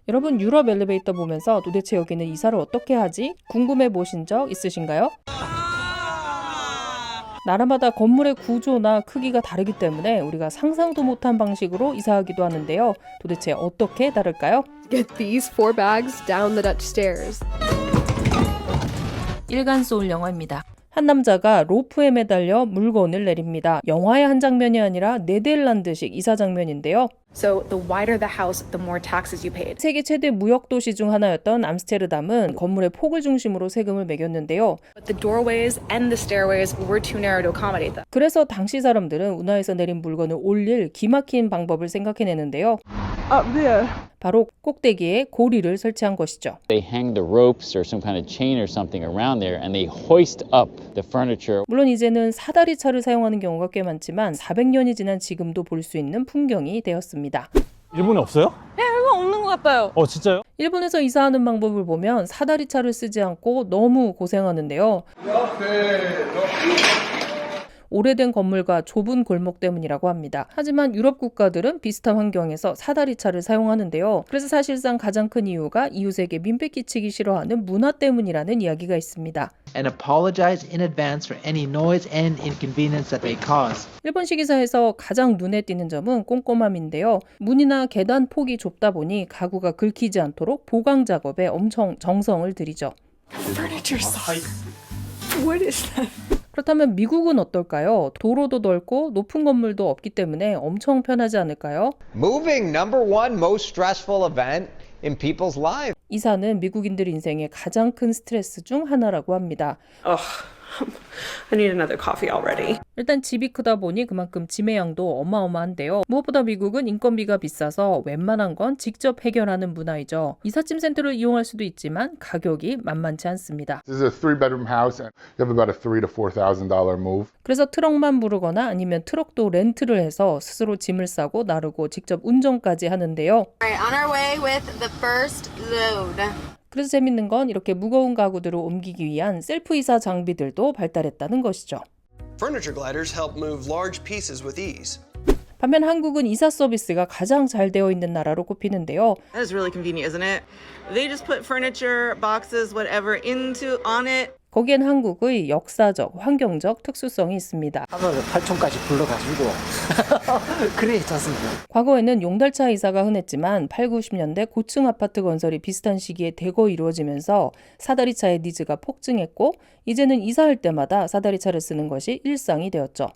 여러분 유럽 엘리베이터 보면서 도대체 여기는 이사를 어떻게 하지? 궁금해 보신 적 있으신가요? 나라마다 건물의 구조나 크기가 다르기 때문에 우리가 상상도 못한 방식으로 이사하기도 하는데요. 도대체 어떻게 다를까요? Get these 4 bags down the Dutch stairs. 일간 소울 영화입니다. 한 남자가 로프에 매달려 물건을 내립니다. 영화의 한 장면이 아니라 네덜란드식 이사 장면인데요. So the wider the house, the more taxes you paid. 세계 최대 무역 도시 중 하나였던 암스테르담은 건물의 폭을 중심으로 세금을 매겼는데요. But the doorways and the stairways were too narrow to accommodate them. 그래서 당시 사람들은 운하에서 내린 물건을 올릴 기막힌 방법을 생각해내는데요. 바로 꼭대기에 고리를 설치한 것이죠. They hang the ropes or some kind of chain or something around there and they hoist up the furniture. 물론 이제는 사다리차를 사용하는 경우가 꽤 많지만 400년이 지난 지금도 볼 수 있는 풍경이 되었습니다. 일본에 없어요? 네, 이거 없는 것 같아요. 진짜요? 일본에서 이사하는 방법을 보면 사다리차를 쓰지 않고 너무 고생하는데요. 오래된 건물과 좁은 골목 때문이라고 합니다. 하지만 유럽 국가들은 비슷한 환경에서 사다리차를 사용하는데요. 그래서 사실상 가장 큰 이유가 이웃에게 민폐 끼치기 싫어하는 문화 때문이라는 이야기가 있습니다. And apologize in advance for any noise and inconvenience that they cause. 일본식 이사에서 가장 눈에 띄는 점은 꼼꼼함인데요. 문이나 계단 폭이 좁다 보니 가구가 긁히지 않도록 보강 작업에 엄청 정성을 들이죠. Furniture size. What is that? 그렇다면 미국은 어떨까요? 도로도 넓고 높은 건물도 없기 때문에 엄청 편하지 않을까요? Moving, number one most stressful event in people's lives. 이사는 미국인들 인생의 가장 큰 스트레스 중 하나라고 합니다. I need another coffee already. 일단 집이 크다 보니 그만큼 짐의 양도 어마어마한데요. 무엇보다 미국은 인건비가 비싸서 웬만한 건 직접 해결하는 문화이죠. 이삿짐 센터를 이용할 수도 있지만 가격이 만만치 않습니다. This is a 3-bedroom house and you have about a $3,000 to $4,000 move. 그래서 트럭만 부르거나 아니면 트럭도 렌트를 해서 스스로 짐을 싸고 나르고 직접 운전까지 하는데요. Alright, on our way with the first load. 그래서 재밌는 건 이렇게 무거운 가구들을 옮기기 위한 셀프 이사 장비들도 발달했다는 것이죠. Furniture gliders help move large pieces with ease. 반면 한국은 이사 서비스가 가장 잘 되어 있는 나라로 꼽히는데요. That is really convenient, isn't it? They just put furniture, boxes, whatever on it. 거기엔 한국의 역사적, 환경적 특수성이 있습니다. 하면서 팔촌까지 불러가지고 그래 괜찮습니다. 과거에는 용달차 이사가 흔했지만 8, 90년대 고층 아파트 건설이 비슷한 시기에 대거 이루어지면서 사다리차의 니즈가 폭증했고 이제는 이사할 때마다 사다리차를 쓰는 것이 일상이 되었죠.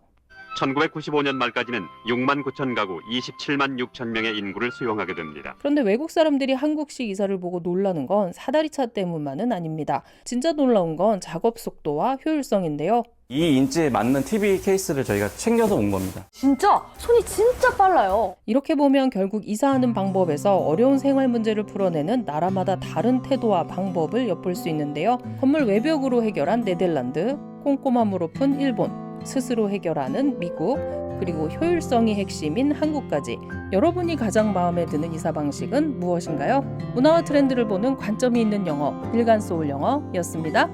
1995년 말까지는 6만 9천 가구 27만 6천 명의 인구를 수용하게 됩니다. 그런데 외국 사람들이 한국식 이사를 보고 놀라는 건 사다리차 때문만은 아닙니다. 진짜 놀라운 건 작업 속도와 효율성인데요. 이 인치에 맞는 TV 케이스를 저희가 챙겨서 온 겁니다. 진짜 손이 진짜 빨라요. 이렇게 보면 결국 이사하는 방법에서 어려운 생활 문제를 풀어내는 나라마다 다른 태도와 방법을 엿볼 수 있는데요. 건물 외벽으로 해결한 네덜란드, 꼼꼼함으로 푼 일본, 스스로 해결하는 미국, 그리고 효율성이 핵심인 한국까지 여러분이 가장 마음에 드는 이사 방식은 무엇인가요? 문화와 트렌드를 보는 관점이 있는 영어, 일간 소울 영어였습니다.